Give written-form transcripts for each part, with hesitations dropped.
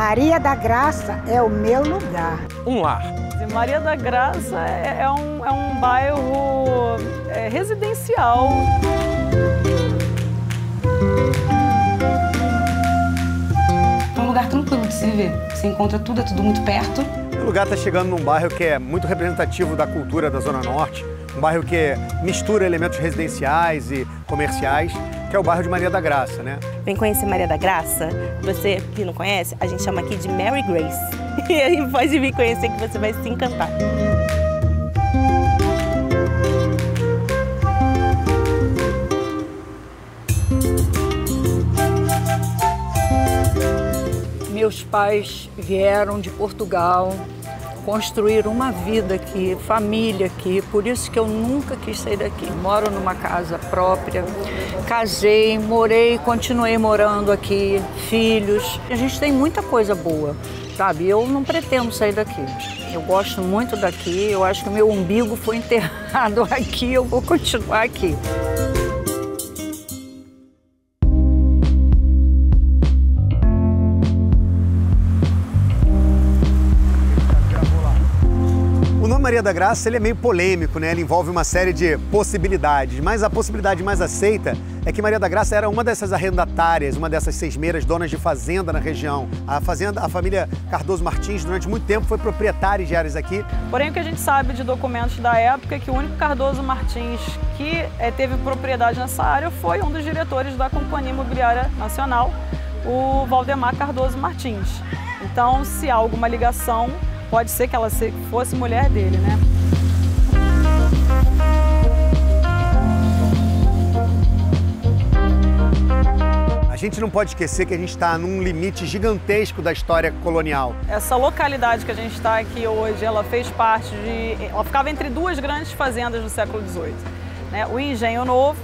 Maria da Graça é o meu lugar. Um lar. Maria da Graça é um bairro residencial. É um lugar tranquilo de se viver. Você encontra tudo, é tudo muito perto. O lugar está chegando num bairro que é muito representativo da cultura da Zona Norte, um bairro que mistura elementos residenciais e comerciais, que é o bairro de Maria da Graça, né? Vem conhecer Maria da Graça? Você que não conhece, a gente chama aqui de Mary Grace. E aí pode vir conhecer que você vai se encantar. Meus pais vieram de Portugal, construíram uma vida aqui, família aqui, por isso que eu nunca quis sair daqui. Moro numa casa própria, casei, morei, continuei morando aqui, filhos. A gente tem muita coisa boa, sabe? Eu não pretendo sair daqui. Eu gosto muito daqui, eu acho que o meu umbigo foi enterrado aqui, eu vou continuar aqui. Maria da Graça ele é meio polêmico, né? Ele envolve uma série de possibilidades, mas a possibilidade mais aceita é que Maria da Graça era uma dessas arrendatárias, uma dessas sesmeiras donas de fazenda na região. A família Cardoso Martins, durante muito tempo, foi proprietária de áreas aqui. Porém, o que a gente sabe de documentos da época é que o único Cardoso Martins que teve propriedade nessa área foi um dos diretores da Companhia Imobiliária Nacional, o Valdemar Cardoso Martins. Então, se há alguma ligação, pode ser que ela fosse mulher dele, né? A gente não pode esquecer que a gente está num limite gigantesco da história colonial. Essa localidade que a gente está aqui hoje, ela fez parte ela ficava entre duas grandes fazendas do século XVIII. Né? O Engenho Novo,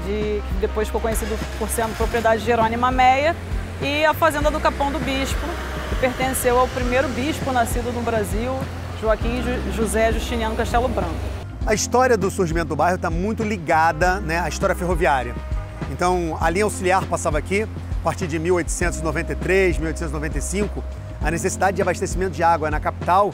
que depois ficou conhecido por ser propriedade de Jerônimo Meia, e a Fazenda do Capão do Bispo, que pertenceu ao primeiro bispo nascido no Brasil, Joaquim José Justiniano Castelo Branco. A história do surgimento do bairro está muito ligada, né, à história ferroviária. Então, a linha auxiliar passava aqui, a partir de 1893, 1895. A necessidade de abastecimento de água na capital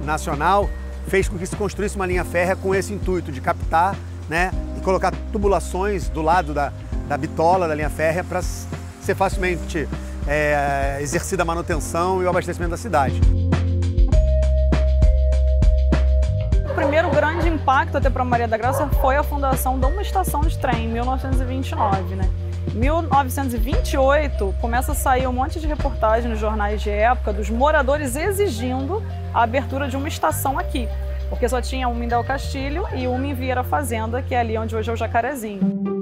nacional fez com que se construísse uma linha férrea com esse intuito de captar, né, e colocar tubulações do lado da bitola da linha férrea para ser facilmente exercida a manutenção e o abastecimento da cidade. O primeiro grande impacto até para Maria da Graça foi a fundação de uma estação de trem em 1929, né? Em 1928 começa a sair um monte de reportagens nos jornais de época dos moradores exigindo a abertura de uma estação aqui, porque só tinha uma em Del Castilho e uma em Vieira Fazenda, que é ali onde hoje é o Jacarezinho.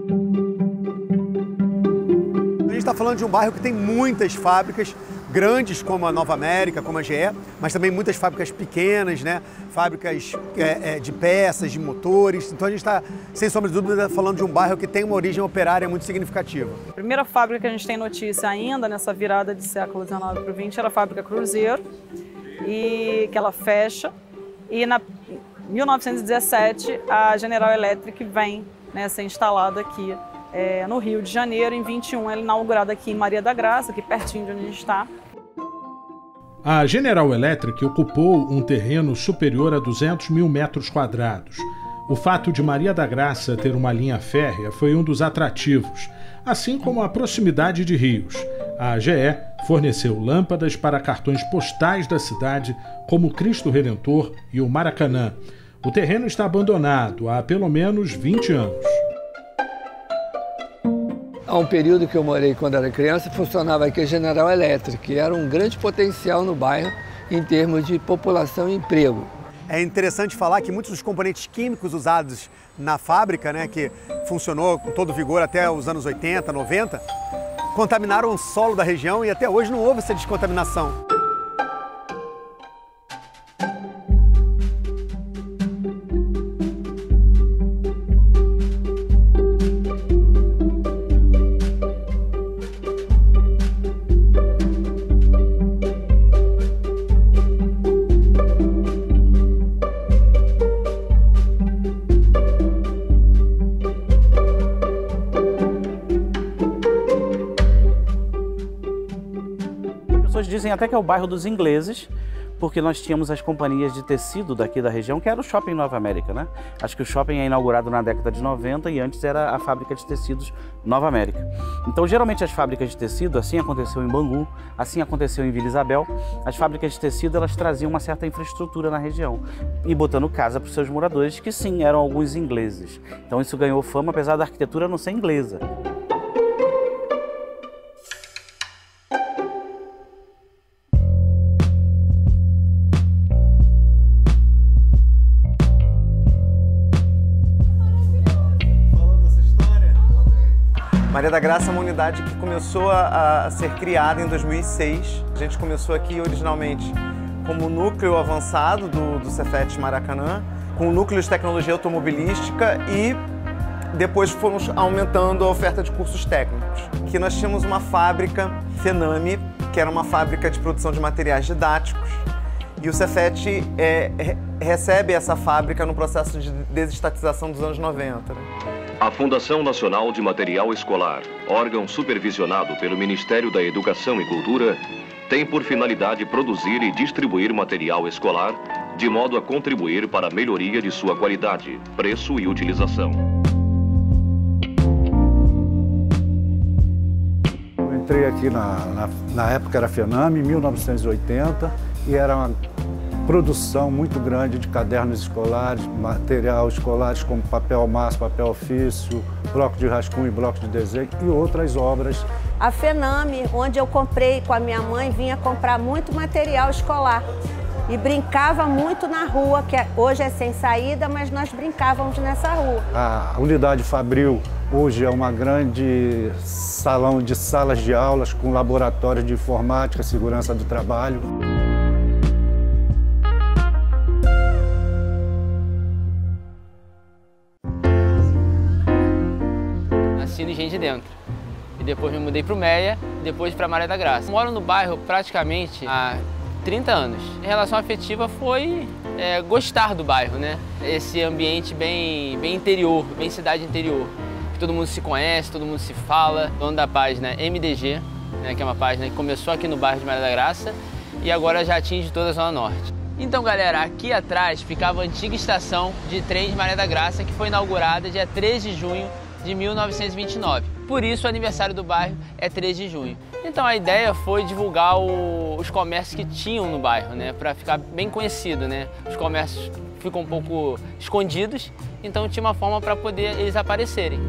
A gente está falando de um bairro que tem muitas fábricas grandes, como a Nova América, como a GE, mas também muitas fábricas pequenas, né? Fábricas de peças, de motores. Então a gente está, sem sombra de dúvida, falando de um bairro que tem uma origem operária muito significativa. A primeira fábrica que a gente tem notícia ainda nessa virada de século XIX para o XX era a fábrica Cruzeiro, e que ela fecha. E em 1917 a General Electric vem, né, ser instalada aqui no Rio de Janeiro. Em 21 ela é inaugurada aqui em Maria da Graça, aqui pertinho de onde a gente está. A General Electric ocupou um terreno superior a 200 mil metros quadrados. O fato de Maria da Graça ter uma linha férrea foi um dos atrativos, assim como a proximidade de rios. A GE forneceu lâmpadas para cartões postais da cidade, como o Cristo Redentor e o Maracanã. O terreno está abandonado há pelo menos 20 anos. Há um período que eu morei quando era criança, funcionava aqui a General Electric, que era um grande potencial no bairro em termos de população e emprego. É interessante falar que muitos dos componentes químicos usados na fábrica, né, que funcionou com todo vigor até os anos 80, 90, contaminaram o solo da região e até hoje não houve essa descontaminação. dizem até que é o bairro dos ingleses, porque nós tínhamos as companhias de tecido daqui da região, que era o Shopping Nova América, né? Acho que o shopping é inaugurado na década de 90 e antes era a fábrica de tecidos Nova América. Então, geralmente as fábricas de tecido, assim aconteceu em Bangu, assim aconteceu em Vila Isabel, as fábricas de tecido elas traziam uma certa infraestrutura na região e botando casa para os seus moradores, que sim, eram alguns ingleses. Então isso ganhou fama, apesar da arquitetura não ser inglesa. Maria da Graça é uma unidade que começou a ser criada em 2006. A gente começou aqui originalmente como núcleo avançado do Cefet Maracanã, com o núcleo de tecnologia automobilística e depois fomos aumentando a oferta de cursos técnicos. Aqui nós tínhamos uma fábrica, Fenami, que era uma fábrica de produção de materiais didáticos, e o Cefet recebe essa fábrica no processo de desestatização dos anos 90. Né? A Fundação Nacional de Material Escolar, órgão supervisionado pelo Ministério da Educação e Cultura, tem por finalidade produzir e distribuir material escolar de modo a contribuir para a melhoria de sua qualidade, preço e utilização. Eu entrei aqui na época era Fenami, em 1980, e era uma produção muito grande de cadernos escolares, material escolares como papel massa, papel ofício, bloco de rascunho e bloco de desenho e outras obras. A Fenami, onde eu comprei com a minha mãe, vinha comprar muito material escolar e brincava muito na rua, que hoje é sem saída, mas nós brincávamos nessa rua. A unidade Fabril hoje é uma grande salão de salas de aulas com laboratórios de informática, segurança do trabalho. Nasci no Engenho de Dentro. E depois me mudei para o Meia e depois para Maria da Graça. Moro no bairro praticamente há 30 anos. Em relação afetiva foi gostar do bairro, né? Esse ambiente bem interior, bem cidade interior. Que todo mundo se conhece, todo mundo se fala. Dono da página MDG, né, que é uma página que começou aqui no bairro de Maria da Graça e agora já atinge toda a Zona Norte. Então, galera, aqui atrás ficava a antiga estação de trem de Maria da Graça, que foi inaugurada dia 3 de junho de 1929. Por isso o aniversário do bairro é 3 de junho. Então a ideia foi divulgar os comércios que tinham no bairro, né, para ficar bem conhecido, né? Os comércios ficam um pouco escondidos, então tinha uma forma para poder eles aparecerem.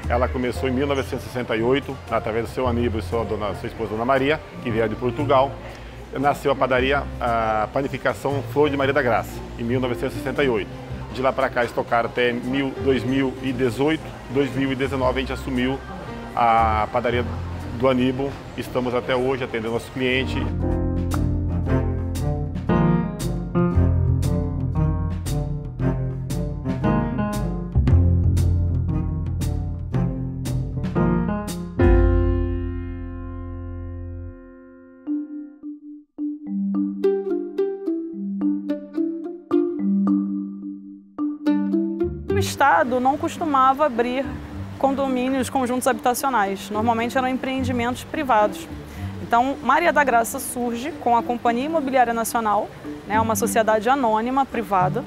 Ela começou em 1968, através do seu Aníbal e sua esposa Dona Maria, que vieram de Portugal. Nasceu a padaria, a panificação Flor de Maria da Graça, em 1968. De lá para cá, eles tocaram até 2018, 2019 a gente assumiu a padaria do Aníbal. Estamos até hoje atendendo nossos clientes. O Estado não costumava abrir condomínios, conjuntos habitacionais. Normalmente eram empreendimentos privados. Então, Maria da Graça surge com a Companhia Imobiliária Nacional, né, uma sociedade anônima, privada,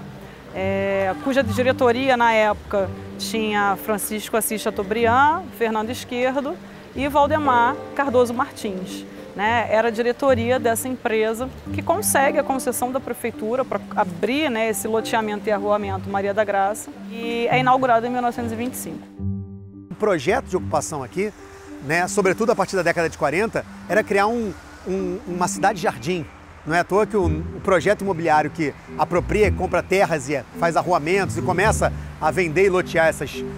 cuja diretoria, na época, tinha Francisco Assis Chateaubriand, Fernando Esquerdo e Valdemar Cardoso Martins. Né, era a diretoria dessa empresa que consegue a concessão da prefeitura para abrir, né, esse loteamento e arruamento Maria da Graça, e é inaugurado em 1925. O projeto de ocupação aqui, né, sobretudo a partir da década de 40, era criar uma cidade-jardim. Não é à toa que o projeto imobiliário que apropria, compra terras e faz arruamentos e começa a vender e lotear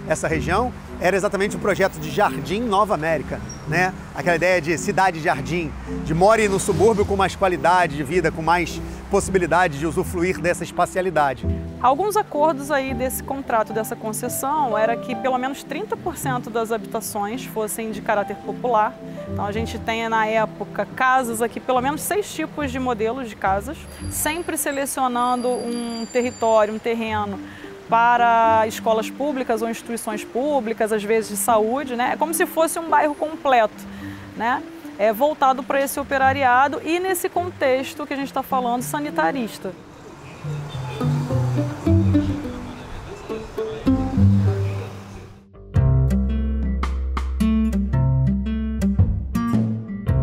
essa região, era exatamente o projeto de Jardim Nova América, né? Aquela ideia de cidade-jardim, de more no subúrbio com mais qualidade de vida, com mais possibilidade de usufruir dessa espacialidade. Alguns acordos aí desse contrato, dessa concessão, era que pelo menos 30% das habitações fossem de caráter popular. Então a gente tem na época casas aqui, pelo menos 6 tipos de modelos de casas, sempre selecionando um território, um terreno para escolas públicas ou instituições públicas, às vezes de saúde, né? É como se fosse um bairro completo, né? Voltado para esse operariado e nesse contexto que a gente está falando, sanitarista.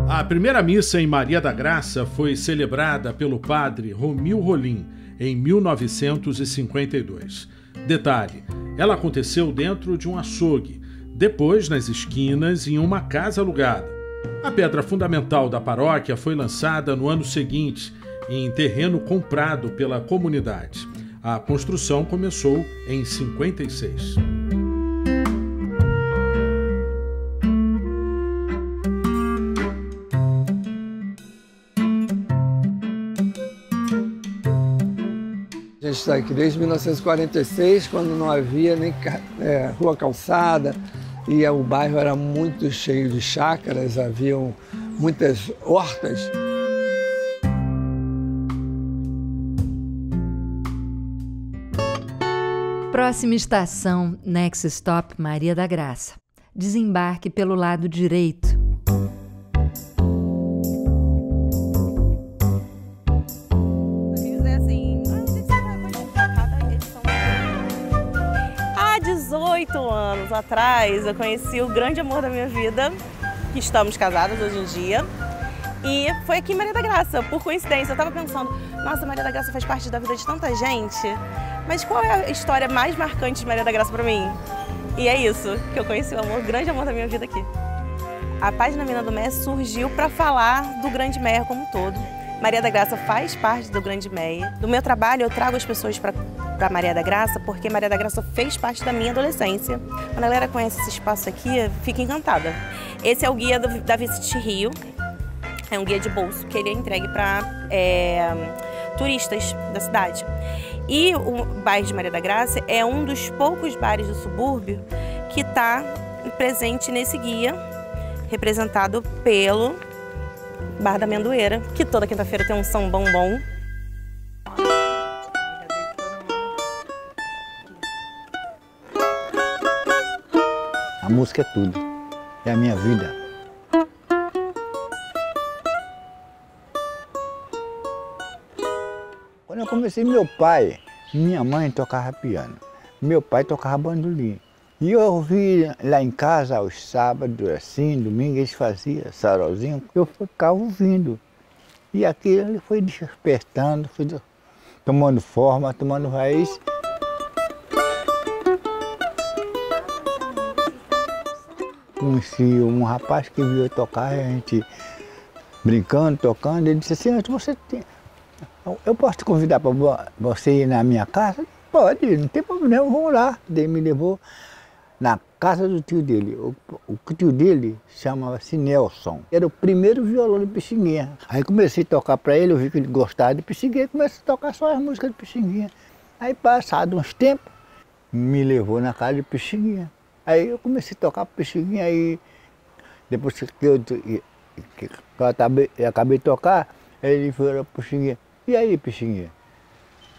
A primeira missa em Maria da Graça foi celebrada pelo padre Romil Rolim em 1952. Detalhe, ela aconteceu dentro de um açougue, depois nas esquinas em uma casa alugada. A pedra fundamental da paróquia foi lançada no ano seguinte, em terreno comprado pela comunidade. A construção começou em 56. A gente está aqui desde 1946, quando não havia nem rua calçada, e o bairro era muito cheio de chácaras, haviam muitas hortas. Próxima estação, Next Stop, Maria da Graça. Desembarque pelo lado direito. Há 18 anos atrás, eu conheci o grande amor da minha vida, que estamos casados hoje em dia. E foi aqui em Maria da Graça, por coincidência. Eu estava pensando, nossa, Maria da Graça faz parte da vida de tanta gente, mas qual é a história mais marcante de Maria da Graça para mim? E é isso, que eu conheci o amor, o grande amor da minha vida aqui. A página Mina do Meia surgiu para falar do Grande Meia como um todo. Maria da Graça faz parte do Grande Meia. Do meu trabalho, eu trago as pessoas para Maria da Graça, porque Maria da Graça fez parte da minha adolescência. Quando a galera conhece esse espaço aqui, fica encantada. Esse é o guia da Visit Rio. É um guia de bolso que ele é entregue para turistas da cidade. E o bairro de Maria da Graça é um dos poucos bares do subúrbio que está presente nesse guia, representado pelo Bar da Amendoeira, que toda quinta-feira tem um sambão bom. A música é tudo, é a minha vida. Quando eu comecei, meu pai, minha mãe tocava piano, meu pai tocava bandolim. E eu ouvia lá em casa, aos sábados, assim, domingo, eles faziam sarauzinho, eu ficava ouvindo. E aquilo foi despertando, foi tomando forma, tomando raiz. Conheci um rapaz que viu eu tocar, a gente brincando, tocando, ele disse assim, eu posso te convidar para você ir na minha casa? Pode, não tem problema, vamos lá. Ele me levou na casa do tio dele. O tio dele chamava-se Nelson. Era o primeiro violão de Pixinguinha. Aí comecei a tocar para ele, eu vi que ele gostava de Pixinguinha e comecei a tocar só as músicas de Pixinguinha. Aí passado uns tempos, me levou na casa de Pixinguinha. Aí eu comecei a tocar Pixinguinha, aí depois que eu acabei de tocar, ele falou para Pixinguinha, e aí Pixinguinha?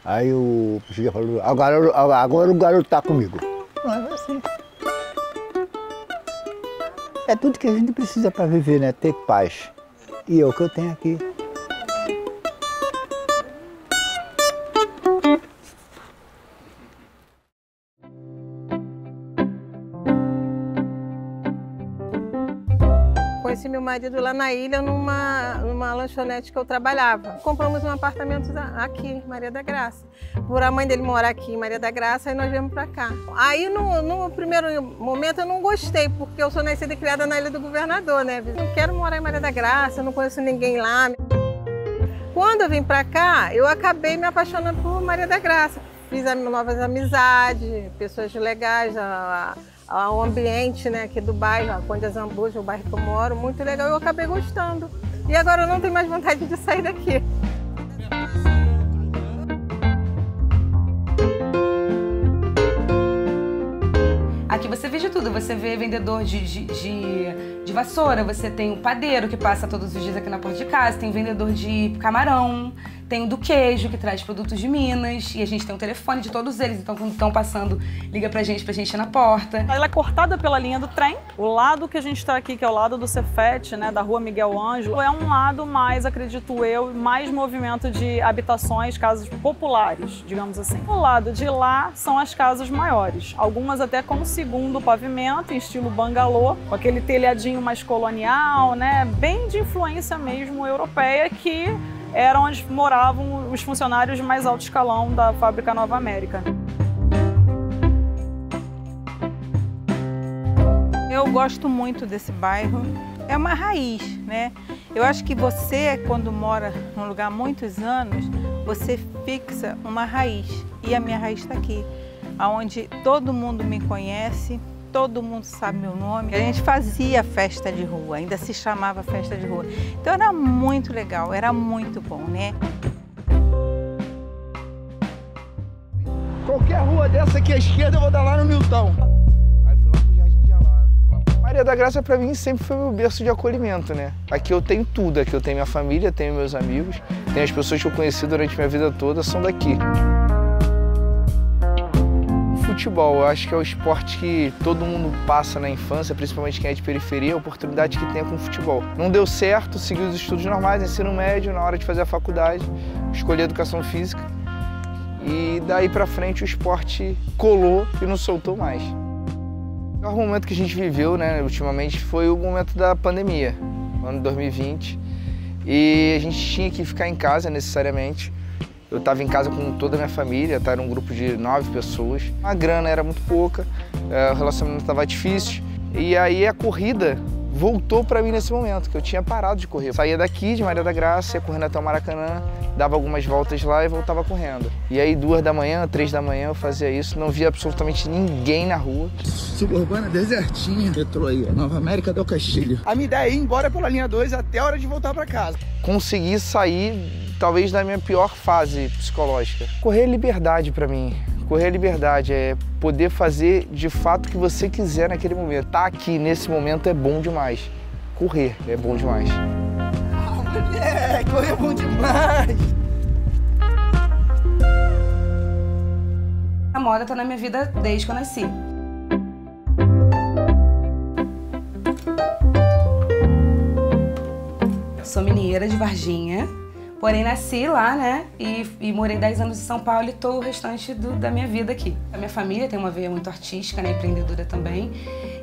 Aí o Pixinguinha falou, agora o garoto está comigo. Não é assim. É tudo que a gente precisa para viver, né? Ter paz. E é o que eu tenho aqui. Conheci meu marido lá na ilha, numa lanchonete que eu trabalhava. Compramos um apartamento aqui, em Maria da Graça. Por a mãe dele morar aqui em Maria da Graça, aí nós viemos pra cá. Aí no primeiro momento eu não gostei, porque eu sou nascida e criada na Ilha do Governador, né? Não quero morar em Maria da Graça, eu não conheço ninguém lá. Quando eu vim pra cá, eu acabei me apaixonando por Maria da Graça. Fiz novas amizades, pessoas legais, o ambiente, né, aqui do bairro, a Conde Zambuja, o bairro que eu moro, muito legal, eu acabei gostando. E agora eu não tenho mais vontade de sair daqui. Aqui você vê de tudo, você vê vendedor de vassoura, você tem o padeiro que passa todos os dias aqui na porta de casa, tem vendedor de camarão, Tem o do queijo, que traz produtos de Minas, e a gente tem o telefone de todos eles, então quando estão passando, liga pra gente ir na porta. Ela é cortada pela linha do trem. O lado que a gente está aqui, que é o lado do Cefet, né, da rua Miguel Ângelo, é um lado mais, acredito eu, mais movimento de habitações, casas populares, digamos assim. O lado de lá são as casas maiores, algumas até com segundo pavimento, em estilo bangalô, com aquele telhadinho mais colonial, né, bem de influência mesmo europeia, que era onde moravam os funcionários de mais alto escalão da Fábrica Nova América. Eu gosto muito desse bairro. É uma raiz, né? Eu acho que você, quando mora num lugar há muitos anos, você fixa uma raiz. E a minha raiz está aqui, onde todo mundo me conhece, todo mundo sabe meu nome. A gente fazia festa de rua, ainda se chamava festa de rua. Então era muito legal, era muito bom, né? Qualquer rua dessa aqui à esquerda eu vou dar lá no Milton. Aí fui lá pro Jardim de Alara. Maria da Graça para mim sempre foi meu berço de acolhimento, né? Aqui eu tenho tudo, aqui eu tenho minha família, tenho meus amigos, tenho as pessoas que eu conheci durante minha vida toda, são daqui. Futebol, eu acho que é o esporte que todo mundo passa na infância, principalmente quem é de periferia, a oportunidade que tem com o futebol. Não deu certo, segui os estudos normais, ensino médio, na hora de fazer a faculdade, escolhi educação física e daí pra frente o esporte colou e não soltou mais. O pior momento que a gente viveu, né, ultimamente, foi o momento da pandemia, ano 2020, e a gente tinha que ficar em casa necessariamente. Eu estava em casa com toda a minha família, era um grupo de 9 pessoas. A grana era muito pouca, o relacionamento estava difícil. E aí a corrida voltou para mim nesse momento, que eu tinha parado de correr. Saía daqui, de Maria da Graça, ia correndo até o Maracanã, dava algumas voltas lá e voltava correndo. E aí 2 da manhã, 3 da manhã eu fazia isso, não via absolutamente ninguém na rua. Suburbana desertinha, metrô aí, Nova América do Castilho. A minha ideia é ir embora pela linha 2 até a hora de voltar para casa. Consegui sair talvez da minha pior fase psicológica. Correr é liberdade para mim. Correr é liberdade, é poder fazer de fato o que você quiser naquele momento. Estar aqui nesse momento é bom demais. Correr é bom demais. Mulher, correr é bom demais. A moda tá na minha vida desde que eu nasci. Sou mineira de Varginha, porém nasci lá, né, e morei 10 anos em São Paulo e tô o restante da minha vida aqui. A minha família tem uma veia muito artística, né, empreendedora também,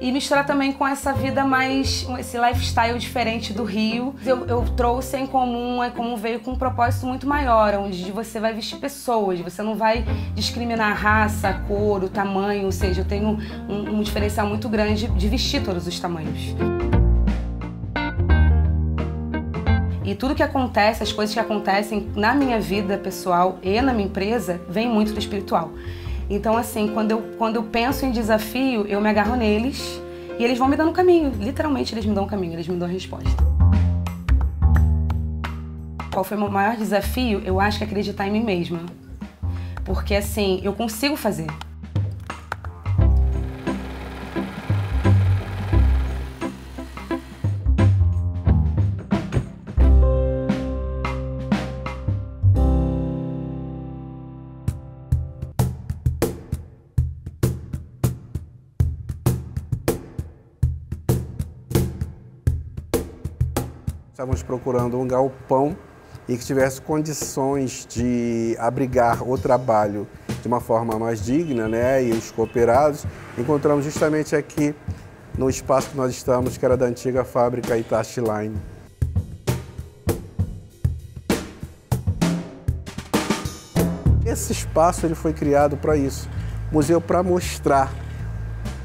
e misturar também com essa vida mais, esse lifestyle diferente do Rio. Eu trouxe em comum, veio com um propósito muito maior, onde você vai vestir pessoas, você não vai discriminar a raça, a cor, o tamanho, ou seja, eu tenho um diferencial muito grande de vestir todos os tamanhos. E tudo que acontece, as coisas que acontecem na minha vida pessoal e na minha empresa, vem muito do espiritual. Então, assim, quando eu penso em desafio, eu me agarro neles e eles vão me dando caminho. Literalmente, eles me dão caminho, eles me dão a resposta. Qual foi o meu maior desafio? Eu acho que é acreditar em mim mesma. Porque, assim, eu consigo fazer. Estávamos procurando um galpão e que tivesse condições de abrigar o trabalho de uma forma mais digna, né? E os cooperados. Encontramos justamente aqui no espaço que nós estamos, que era da antiga fábrica Hitachi Line. Esse espaço ele foi criado para isso, museu para mostrar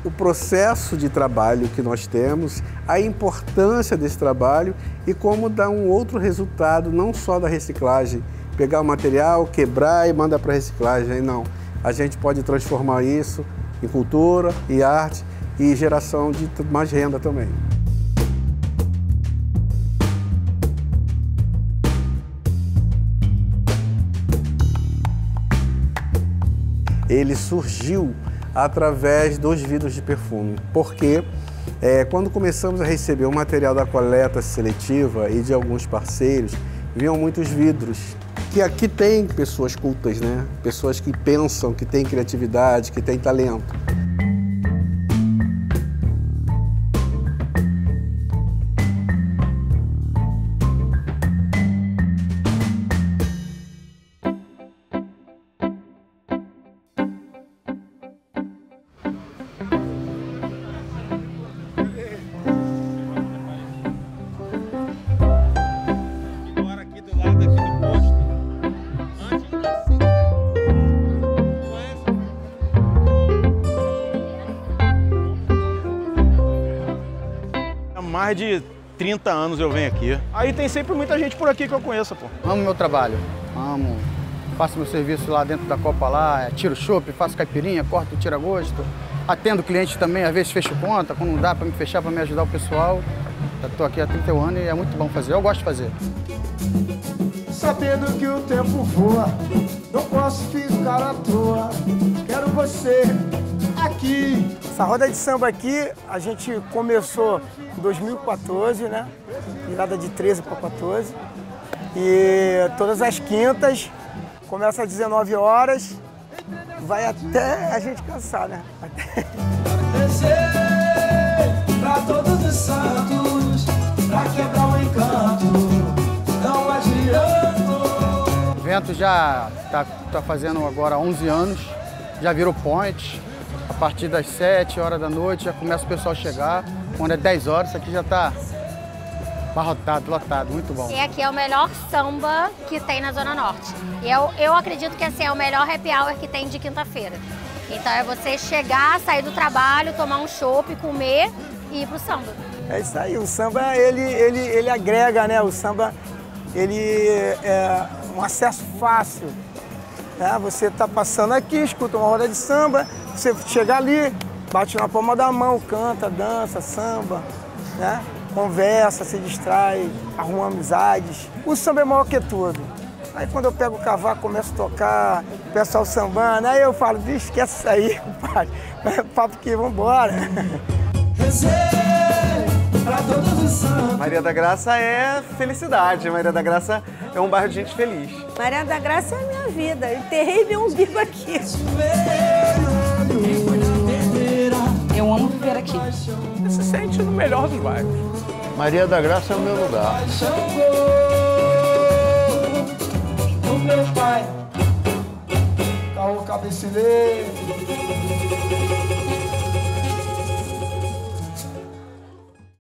o processo de trabalho que nós temos, a importância desse trabalho e como dar um outro resultado, não só da reciclagem, pegar o material, quebrar e mandar para reciclagem, não. A gente pode transformar isso em cultura e arte e geração de mais renda também. Ele surgiu através dos vidros de perfume, porque quando começamos a receber o material da coleta seletiva e de alguns parceiros, vinham muitos vidros que aqui tem pessoas cultas, né? Pessoas que pensam, que têm criatividade, que têm talento. Mais de 30 anos eu venho aqui. Aí tem sempre muita gente por aqui que eu conheço, pô. Amo meu trabalho, amo. Faço meu serviço lá dentro da Copa lá, tiro chopp, faço caipirinha, corto tira-gosto. Atendo cliente também, às vezes fecho conta, quando não dá para me fechar, para me ajudar o pessoal. Estou aqui há 31 anos e é muito bom fazer, eu gosto de fazer. Sabendo que o tempo voa, não posso ficar à toa, quero você aqui. Essa roda de samba aqui, a gente começou em 2014, né? Virada de 13 para 14. E todas as quintas, começa às 19 horas, vai até a gente cansar, né? Descer pra todos os santos, pra quebrar o encanto, não adianta. O evento já tá fazendo agora 11 anos, já virou point. A partir das 7 horas da noite já começa o pessoal a chegar. Quando é 10 horas, isso aqui já está abarrotado, lotado, muito bom. E aqui é o melhor samba que tem na Zona Norte. E eu acredito que assim, é o melhor happy hour que tem de quinta-feira. Então é você chegar, sair do trabalho, tomar um chopp, comer e ir pro samba. É isso aí, o samba ele agrega, né? O samba ele é um acesso fácil. Você tá passando aqui, escuta uma roda de samba, você chega ali, bate na palma da mão, canta, dança, samba, né? Conversa, se distrai, arruma amizades. O samba é maior que tudo. Aí quando eu pego o cavaco, começo a tocar, o pessoal sambando, aí eu falo, bicho, esquece isso aí, compadre. Papo que vambora. Maria da Graça é felicidade, Maria da Graça é um bairro de gente feliz. Maria da Graça é a minha vida, eu enterrei meu umbigo aqui. Eu amo viver aqui. Você se sente no melhor dos bairros. Maria da Graça é o meu lugar. O meu pai, carro cabeceiro.